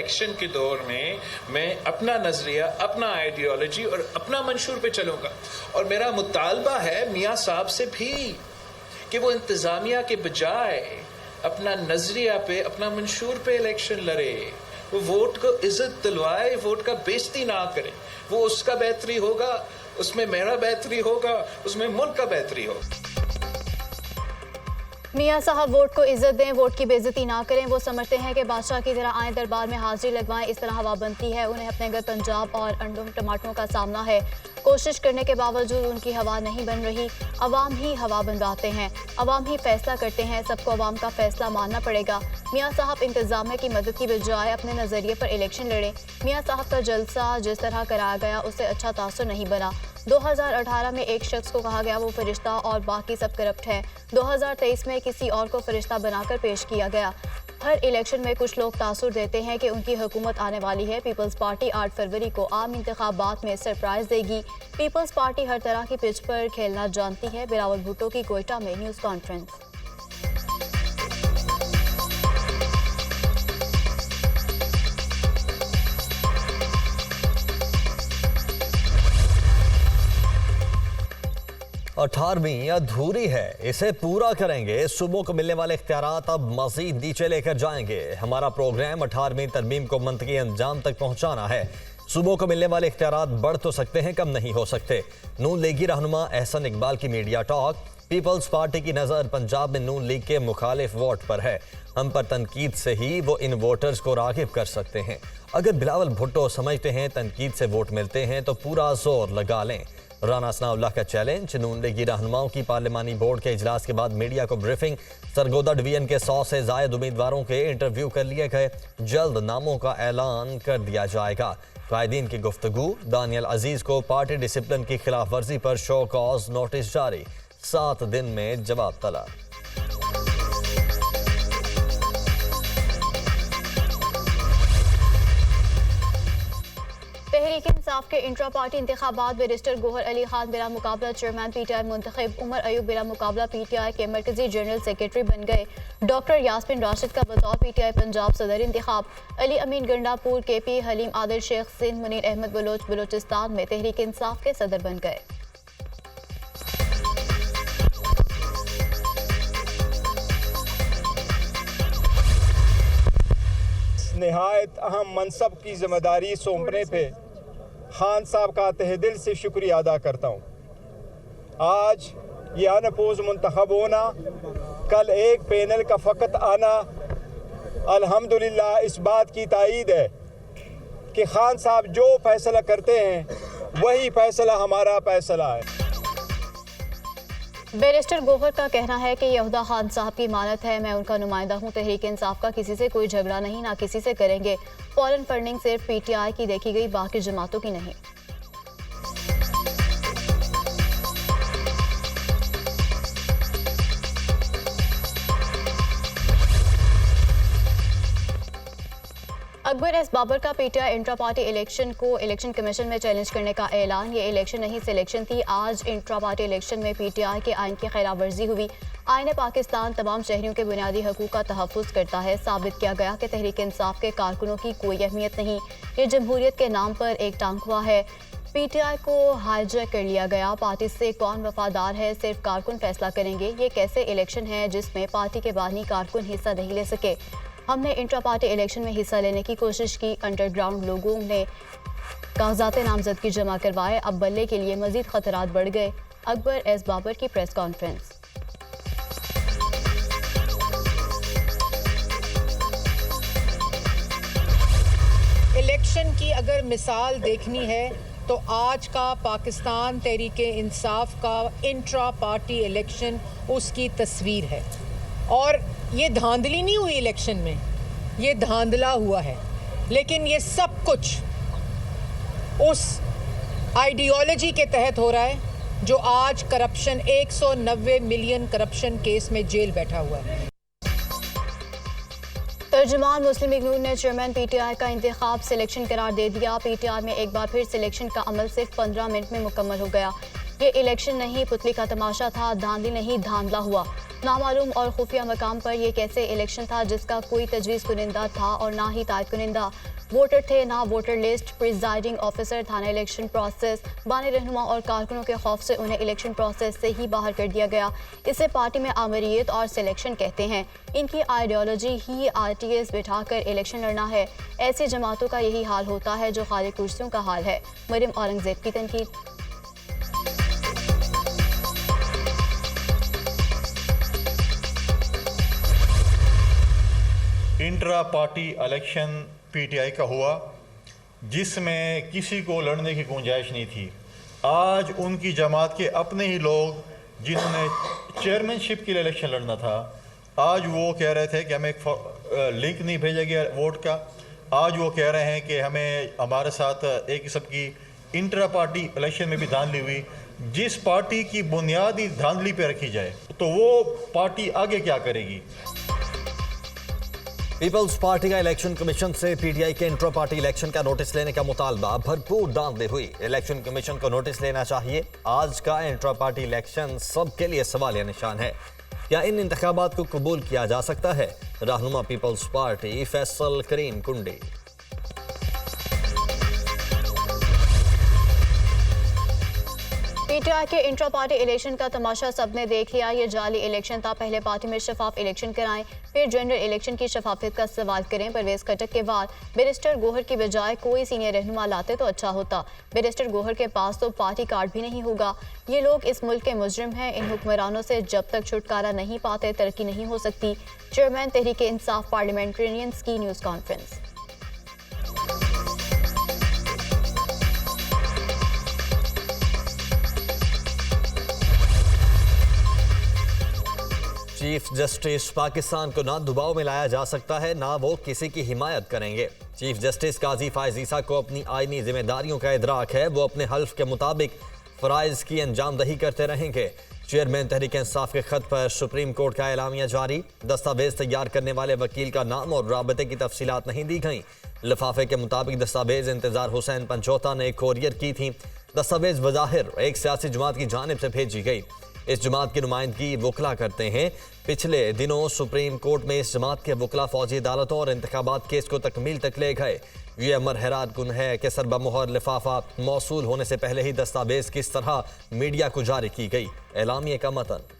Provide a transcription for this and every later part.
Election के दौर में मैं अपना नजरिया, अपना आइडियोलॉजी और अपना मंशूर पे चलूंगा। और मेरा मुतालबा है मियाँ साहब से भी कि वो इंतजामिया के बजाय अपना नजरिया पे, अपना मंशूर पे इलेक्शन लड़े, वो वोट को इज्जत दिलवाए, वोट का बेइज्जती ना करे। वो उसका बेहतरी होगा, उसमें मेरा बेहतरी होगा, उसमें मुल्क का बेहतरी होगा। मियाँ साहब वोट को इज्जत दें, वोट की बेइज्जती ना करें। वो समझते हैं कि बादशाह की तरह आए, दरबार में हाजिरी लगवाएं, इस तरह हवा बनती है। उन्हें अपने घर पंजाब और अंडों टमाटरों का सामना है। कोशिश करने के बावजूद उनकी हवा नहीं बन रही। अवाम ही हवा बनवाते हैं, अवाम ही फैसला करते हैं। सबको अवाम का फैसला मानना पड़ेगा। मियाँ साहब इंतजामिया की मदद की बजाय अपने नज़रिए पर इलेक्शन लड़ें। मियाँ साहब का जलसा जिस तरह कराया गया उससे अच्छा तासुर नहीं बना। 2018 में एक शख्स को कहा गया वो फरिश्ता और बाकी सब करप्ट है। 2023 में किसी और को फरिश्ता बनाकर पेश किया गया। हर इलेक्शन में कुछ लोग तासुर देते हैं कि उनकी हुकूमत आने वाली है। पीपल्स पार्टी 8 फरवरी को आम इंतखाबात में सरप्राइज देगी। पीपल्स पार्टी हर तरह की पिच पर खेलना जानती है। बिलावल भुट्टो की कोयटा में न्यूज़ कॉन्फ्रेंस। अठारहवीं अधूरी है, इसे पूरा करेंगे। सूबों को मिलने वाले इख्तियारात अब मजीद नीचे लेकर जाएंगे। हमारा प्रोग्राम 18वीं तरमीम को मंतकी अंजाम तक पहुंचाना है। सूबों को मिलने वाले इख्तियारात बढ़ तो सकते हैं, कम नहीं हो सकते। नून लीगी रहनुमा एहसन इकबाल की मीडिया टॉक। पीपल्स पार्टी की नज़र पंजाब में नून लीग के मुखालिफ वोट पर है। हम पर तनकीद से ही वो इन वोटर्स को रागिब कर सकते हैं। अगर बिलावल भुट्टो समझते हैं तनकीद से वोट मिलते हैं तो पूरा जोर लगा लें। राना सनाउल्लाह का चैलेंज। नून लीगी रहनुमाओं की पार्लिमानी बोर्ड के इजलास के बाद मीडिया को ब्रीफिंग। सरगोदा डिवीजन के 100 से जायद उम्मीदवारों के इंटरव्यू कर लिए गए। जल्द नामों का ऐलान कर दिया जाएगा। कायदीन की गुफ्तगू। दानियल अजीज को पार्टी डिसिप्लिन की खिलाफ वर्जी पर शो कॉज नोटिस जारी। 7 दिन में जवाब तलब। तहरीक इंसाफ के इंट्रा पार्टी इंतखाबात बैरिस्टर गोहर अली खान बिला मुकाबला चेयरमैन पीटीआई मुंतखब। उमर अयूब बिला मुकाबला पीटीआई के मरकजी जनरल सेक्रेटरी बन गए। डॉक्टर यास्मिन राशिद का बतौर पीटीआई पंजाब सदर इंतखाब। अली अमीन गंडापुर केपी, हलीम आदिल शेख सिंध, मुनीर अहमद बलोच बलोचिस्तान में तहरीक इंसाफ के सदर बन गए। निहायत अहम मनसब की जिम्मेदारी सौंपने पे खान साहब का तहे दिल से शुक्रिया अदा करता हूँ। आज ये अनपोज मुंतखब होना, कल एक पैनल का फ़कत आना, अल्हम्दुलिल्लाह इस बात की तायीद है कि खान साहब जो फैसला करते हैं वही फैसला हमारा फैसला है। बैरिस्टर गोहर का कहना है कि यहूदा खान साहब की मानत है। मैं उनका नुमाइंदा हूँ। तहरीक इंसाफ का किसी से कोई झगड़ा नहीं, ना किसी से करेंगे। फॉरेन फंडिंग सिर्फ पीटीआई की देखी गई, बाकी जमातों की नहीं। अकबर एस बाबर का पीटीआई इंट्रा पार्टी इलेक्शन को इलेक्शन कमीशन में चैलेंज करने का ऐलान। ये इलेक्शन नहीं सिलेक्शन थी। आज इंट्रा पार्टी इलेक्शन में पीटीआई के आइन की खिलाफ वर्जी हुई। आइन पाकिस्तान तमाम शहरियों के बुनियादी हकूक़ का तहफ़्फ़ुज़ करता है। साबित किया गया कि तहरीक इंसाफ के कारकुनों की कोई अहमियत नहीं। ये जमहूरियत के नाम पर एक टांकवा है। पीटीआई को हाईजैक कर लिया गया। पार्टी से कौन वफादार है सिर्फ कारकुन फैसला करेंगे। ये कैसे इलेक्शन है जिसमें पार्टी के बानी कारकुन हिस्सा नहीं ले सके। हमने इंट्रा पार्टी इलेक्शन में हिस्सा लेने की कोशिश की। अंडरग्राउंड लोगों ने कागजात नामजदगी जमा करवाए। अब बल्ले के लिए मजीद खतरात बढ़ गए। अकबर एस बाबर की प्रेस कॉन्फ्रेंस। इलेक्शन की अगर मिसाल देखनी है तो आज का पाकिस्तान तहरीक इंसाफ का इंट्रा पार्टी इलेक्शन उसकी तस्वीर है। और ये धांधली नहीं हुई इलेक्शन में, ये धांधला हुआ है। लेकिन ये सब कुछ उस आइडियोलॉजी के तहत हो रहा है जो आज करप्शन 190 मिलियन करप्शन केस में जेल बैठा हुआ है। तर्जुमान मुस्लिम लीग नून ने चेयरमैन पीटीआई का इंतखाब सिलेक्शन करार दे दिया। पीटीआई में एक बार फिर सिलेक्शन का अमल सिर्फ 15 मिनट में मुकम्मल हो गया। ये इलेक्शन नहीं पुतली का तमाशा था, धांधली नहीं धांधला हुआ। नामालूम और खुफिया मकाम पर यह कैसे इलेक्शन था जिसका कोई तजवीज़ कुनिंदा था और ना ही तायद कुनिंदा वोटर थे, ना वोटर लिस्ट, प्रिजाइडिंग ऑफिसर था, ना इलेक्शन प्रोसेस। बानी रहनुमा और कारकुनों के खौफ से उन्हें इलेक्शन प्रोसेस से ही बाहर कर दिया गया। इसे पार्टी में आमरीत और सिलेक्शन कहते हैं। इनकी आइडियोलॉजी ही RTS बिठाकर इलेक्शन लड़ना है। ऐसी जमातों का यही हाल होता है जो खाली कुर्सियों का हाल है। मरियम औरंगजेब की तनकीद। इंट्रा पार्टी इलेक्शन PTI का हुआ जिसमें किसी को लड़ने की गुंजाइश नहीं थी। आज उनकी जमात के अपने ही लोग जिन्होंने चेयरमैनशिप के लिए इलेक्शन लड़ना था, आज वो कह रहे थे कि हमें एक लिंक नहीं भेजा गया वोट का। आज वो कह रहे हैं कि हमें हमारे साथ एक किस्म की इंट्रा पार्टी इलेक्शन में भी धांधली हुई। जिस पार्टी की बुनियादी धांधली पे रखी जाए तो वो पार्टी आगे क्या करेगी। पीपल्स पार्टी का इलेक्शन कमीशन से PTI के इंट्रा पार्टी इलेक्शन का नोटिस लेने का मुतालबा भरपूर दांधली हुई। इलेक्शन कमीशन को नोटिस लेना चाहिए। आज का इंट्रा पार्टी इलेक्शन सबके लिए सवालिया निशान है। क्या इन इंतखाबात को कबूल किया जा सकता है? रहनुमा पीपल्स पार्टी फैसल करीम कुंडी। PTI के इंट्रा पार्टी इलेक्शन का तमाशा सबने देख लिया। ये जाली इलेक्शन था। पहले पार्टी में शफाफ इलेक्शन कराएं, फिर जनरल इलेक्शन की शफाफियत का सवाल करें। परवेज खटक के बाद बैरिस्टर गोहर की बजाय कोई सीनियर रहनुमा लाते तो अच्छा होता। बैरिस्टर गोहर के पास तो पार्टी कार्ड भी नहीं होगा। ये लोग इस मुल्क के मुजरिम हैं। इन हुक्मरानों से जब तक छुटकारा नहीं पाते तरक्की नहीं हो सकती। चेयरमैन तहरीक इंसाफ पार्लियामेंटेरियंस की news conference. Chief justice Pakistan को ना दबाव में लाया जा सकता है, ना वो किसी की हिमायत करेंगे। चीफ जस्टिस काजी फायज ईसा को अपनी आईनी जिम्मेदारियों का इदराक है। वो अपने हल्फ के मुताबिक फ़राइज़ की अंजामदही करते रहेंगे। चेयरमैन तहरीक इंसाफ के खत पर सुप्रीम कोर्ट का एलामिया जारी। दस्तावेज तैयार करने वाले वकील का नाम और राबते की तफसीलात नहीं दी गई। लिफाफे के मुताबिक दस्तावेज इंतजार हुसैन पंचोता ने कोरियर की थी। दस्तावेज बज़ाहिर एक सियासी जमात की जानिब से भेजी गई। इस जमात की नुमाइंदगी वकला करते हैं। पिछले दिनों सुप्रीम कोर्ट में इस जमात के वकला फौजी अदालतों और इंतखाबात केस को तकमील तक ले गए। ये अमर हैरात कुन है कि सरबमुहर लिफाफा मौसूल होने से पहले ही दस्तावेज किस तरह मीडिया को जारी की गई। एलामिया का मतन।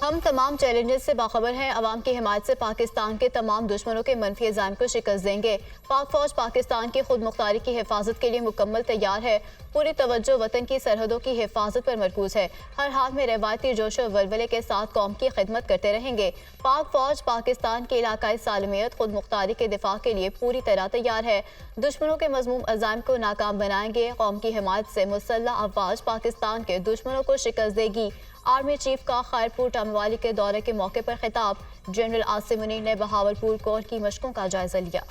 हम तमाम चैलेंजेस से बाखबर हैं। अवाम की हिमायत से पाकिस्तान के तमाम दुश्मनों के मनफी इल्ज़ाम को शिकस्त देंगे। पाक फौज पाकिस्तान की खुद मुख्तारी की हिफाजत के लिए मुकम्मल तैयार है। पूरी तवज्जो वतन की सरहदों की हिफाजत पर मरकूज है। हर हाल में रवायती जोश और वलवले के साथ कौम की खिदमत करते रहेंगे। पाक फौज पाकिस्तान की इलाकाई सालमियत खुद मुख्तारी के दिफा के लिए पूरी तरह तैयार है। दुश्मनों के मज़मूम अज़ाइम को नाकाम बनाएंगे। कौम की हिमायत से मुसल्लह अफवाज पाकिस्तान के दुश्मनों को शिकस्त देगी। आर्मी चीफ का खैरपुर टामवाली के दौरे के मौके पर खिताब। जनरल आसिम मुनीर ने बहावलपुर कोर की मशकों का जायजा लिया।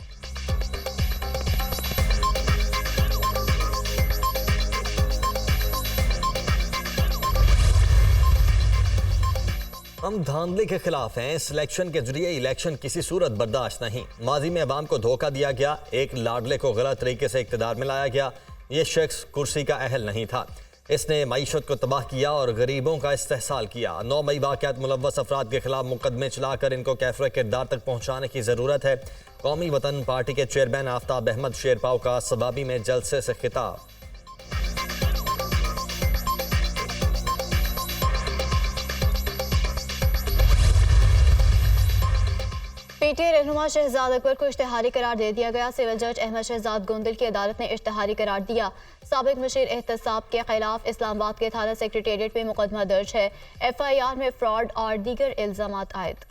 हम धांधली के खिलाफ हैं। सिलेक्शन के जरिए इलेक्शन किसी सूरत बर्दाश्त नहीं। माजी में अवाम को धोखा दिया गया। एक लाडले को गलत तरीके से इक़्तिदार में लाया गया। ये शख्स कुर्सी का अहल नहीं था। इसने मईशत को तबाह किया और गरीबों का इस्तेहसाल किया। 9 मई वाक़यात मुलव्वस अफराद के खिलाफ मुकदमे चलाकर इनको कैफरे किरदार तक पहुँचाने की ज़रूरत है। कौमी वतन पार्टी के चेयरमैन आफ्ताब अहमद शेरपाव का सवाबी में जलसे से खिताब। PTI रहनुमा शहजाद अकबर को इश्तिहारी करार दे दिया गया। सिविल जज अहमद शहजाद गोंदल की अदालत ने इश्तिहारी करार दिया। साबिक मुशीर एहतसाब के खिलाफ इस्लामाबाद के थाना सेक्रेटेरिएट में मुकदमा दर्ज है। FIR में फ्रॉड और दीगर इल्जामात आयद।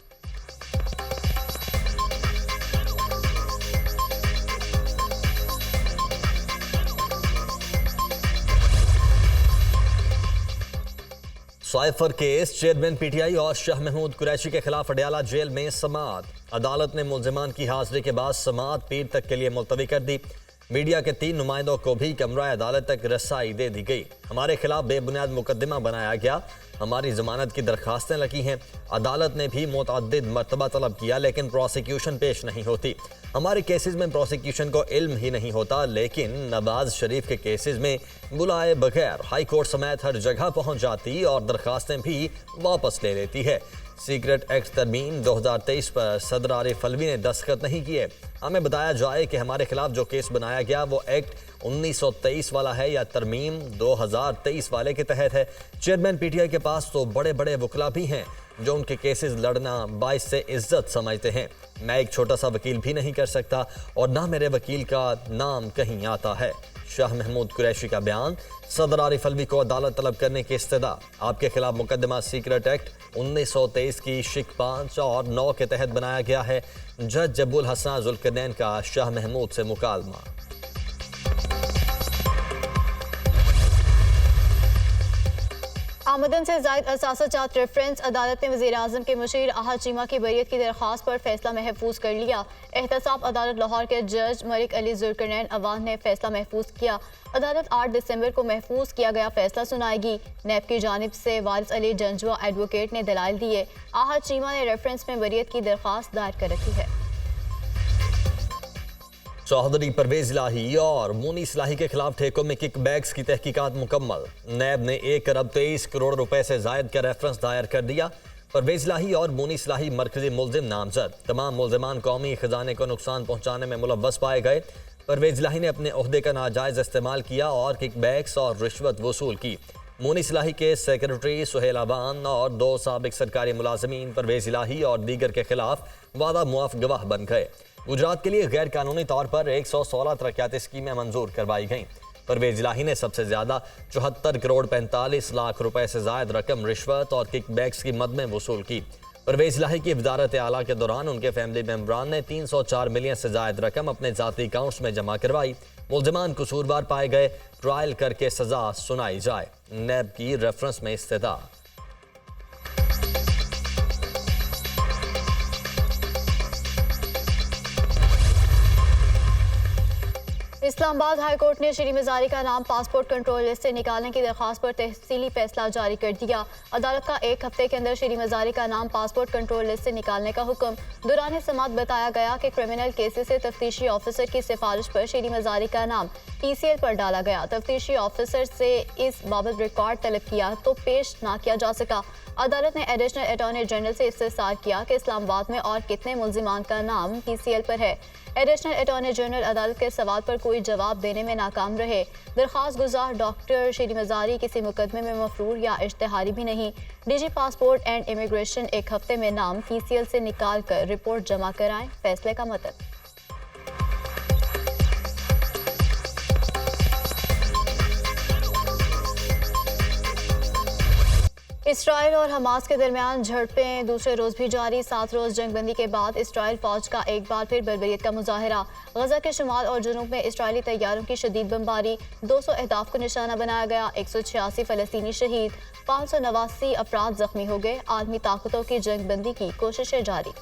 साइफर केस चेयरमैन PTI और शाह महमूद कुरैशी के खिलाफ अडयाला जेल में समाअत। अदालत ने मुल्जिमान की हाजिरी के बाद समाअत पीर तक के लिए मुलतवी कर दी। मीडिया के 3 नुमाइंदों को भी कमरा अदालत तक रसाई दे दी गई। हमारे खिलाफ बेबुनियाद मुकदमा बनाया गया, हमारी जमानत की दरखास्तें लगी हैं। अदालत ने भी मुतअद्दिद मरतबा तलब किया, लेकिन प्रोसिक्यूशन पेश नहीं होती। हमारे केसेस में प्रोसिक्यूशन को इल्म ही नहीं होता, लेकिन नवाज शरीफ के केसेस में बुलाए बगैर हाई कोर्ट समेत हर जगह पहुंच जाती और दरखास्तें भी वापस ले लेती है। सीक्रेट एक्ट तरमीम 2023 पर सदर आरिफ अलवी ने दस्तखत नहीं किए। हमें बताया जाए कि हमारे खिलाफ जो केस बनाया गया वो एक्ट 1923 वाला है या तरमीम 2023 वाले के तहत है। चेयरमैन पीटीआई के पास तो बड़े बड़े वकला भी हैं जो उनके केसेस लड़ना बाइस से इज्जत समझते हैं। मैं एक छोटा सा वकील भी नहीं कर सकता और ना मेरे वकील का नाम कहीं आता है। शाह महमूद कुरैशी का बयान। सदर आरिफ अलवी को अदालत तलब करने की इस्तदा। आपके खिलाफ मुकदमा सीक्रेट एक्ट 1923 की शिक 5 और 9 के तहत बनाया गया है। जज जब्बुल हसन जुल्करनैन का शाह महमूद से मुकालमा। आमदन से जायद असासा जात रेफरेंस अदालत ने वज़ीर आज़म के मुशीर आहद चीमा की बरीयत की दरख्वास्त पर फैसला महफूज कर लिया। एहतसाब अदालत लाहौर के जज मलिक अली जुल्करनैन अवान ने फैसला महफूज किया। अदालत 8 दिसंबर को महफूज किया गया फैसला सुनाएगी। नैब की जानिब से वारिस अली जंजुआ एडवोकेट ने दलाइल दिए। आहद चीमा ने रेफरेंस में बरीयत की दरख्वास्त दायर कर रखी है। चौधरी परवेज इलाही और मोनी इस्लाही के खिलाफ ठेकों में किकबैक्स की तहकीकात मुकम्मल। नैब ने 1 अरब 23 करोड़ रुपए से जायद का रेफरेंस दायर कर दिया। परवेज इलाही और मोनी इस्लाही मरकजी मुलजिम नामजद। तमाम मुलजिमान कौमी खजाने को नुकसान पहुंचाने में मुलव्वस पाए गए। परवेज इलाही ने अपने ओहदे का नाजायज इस्तेमाल किया और किकबैक्स और रिश्वत वसूल की। मोनी इस्लाही के सेक्रेटरी सुहेल अवान और 2 साबिक सरकारी मुलाजमीन परवेज इलाही और दीगर के खिलाफ वादा मुआफ गवाह बन गए। गुजरात के लिए गैर कानूनी तौर पर 116 तरक्याती स्कीमें मंजूर करवाई गईं। परवेज इलाही ने सबसे ज्यादा 74 करोड़ 45 लाख रुपए से जायद रकम रिश्वत और किकबैक्स की मद में वसूल की। परवेज इलाही की वजारत आला के दौरान उनके फैमिली मेम्बरान ने 304 मिलियन से जायद रकम अपने जाती अकाउंट्स में जमा करवाई। मुलजिमान कसूरवार पाए गए, ट्रायल करके सजा सुनाई जाए। नैब की रेफरेंस में इस्तदा। इस्लामाबाद हाई कोर्ट ने श्री मिजारी का नाम पासपोर्ट कंट्रोल लिस्ट से निकालने की दरख्वास्त पर तहसीली फैसला जारी कर दिया। अदालत का 1 हफ्ते के अंदर श्री मिजारी का नाम पासपोर्ट कंट्रोल लिस्ट से निकालने का हुक्म। दौरान समाअत बताया गया कि क्रिमिनल केसेस से तफ्तीशी ऑफिसर की सिफारिश पर श्री मिजारी का नाम PCL पर डाला गया। तफ्तीशी ऑफिसर से इस बाबत रिकॉर्ड तलब किया तो पेश ना किया जा सका। अदालत ने एडिशनल अटॉर्नी जनरल से इस्तफसार किया कि इस्लामाबाद में और कितने मुलजिमान का नाम PCL पर है। एडिशनल अटॉर्नी जनरल अदालत के सवाल पर कोई जवाब देने में नाकाम रहे। दरख्वास्त गुजार डॉक्टर श्री मजारी किसी मुकदमे में मफरूर या इश्तिहारी भी नहीं। DG पासपोर्ट एंड इमिग्रेशन 1 हफ्ते में नाम PCL से निकाल कर रिपोर्ट जमा कराएं। फैसले का मतलब इसराइल और हमास के दरमियान झड़पें दूसरे रोज भी जारी। 7 रोज जंगबंदी के बाद इसराइल फौज का एक बार फिर बर्बरियत का मुजाहरा। गजा के शुमाल और जुनूब में इसराइली तैयारों की शदीद बमबारी। 200 अहदाफ को निशाना बनाया गया। 186 फलस्तीनी शहीद, 589 अफराद जख्मी हो गए। आलमी ताकतों की जंगबंदी की कोशिशें जारी।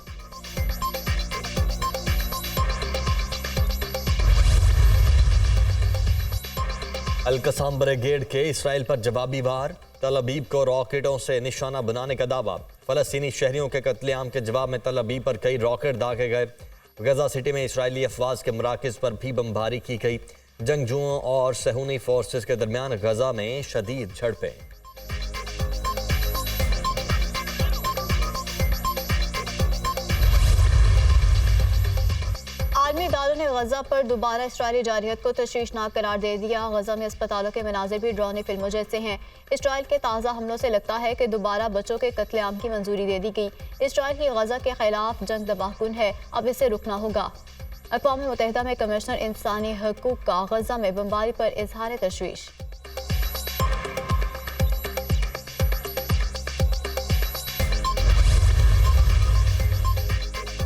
अल-कसाम ब्रिगेड के इसराइल पर जवाबी वार। तल अबीब को रॉकेटों से निशाना बनाने का दावा। फलस्तीनी शहरियों के कत्लेआम के जवाब में तल अबीब पर कई रॉकेट दागे गए। गजा सिटी में इसराइली अफवाज के मराकज़ पर भी बमबारी की गई। जंगजुओं और सहूनी फोर्सेस के दरमियान गजा में शदीद झड़पें। आर्मी इदारों ने गजा पर दोबारा इसराइली जारहियत को तशवीशनाक करार दे दिया। गजा में अस्पतालों के मनाजिर भी ड्रोनी फिल्मों जैसे हैं। इसराइल के ताज़ा हमलों से लगता है कि दोबारा बच्चों के कत्लेआम की मंजूरी दे दी गई। इसराइल की गजा के खिलाफ जंग तबाहकुन है, अब इसे रुकना होगा। अक़वाम मुत्तहिदा में कमिश्नर इंसानी हकूक़ का गजा में बमबारी पर इजहार तशवीश।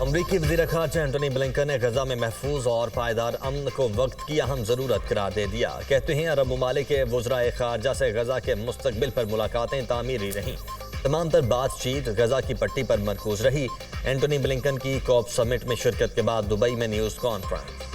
अमरीकी वज़ीर ख़ारजा एंटोनी ब्लिंकन ने गजा में महफूज और पायदार अमन को वक्त की अहम ज़रूरत करार दे दिया। कहते हैं अरब ममालिक के वज़राए ख़ारजा से गजा के मुस्तक़बिल पर मुलाकातें तामीरी रहीं। तमाम तर बातचीत गजा की पट्टी पर मरकूज रही। एंटोनी ब्लिंकन की कॉप समिट में शिरकत के बाद दुबई में न्यूज़ कॉन्फ्रेंस।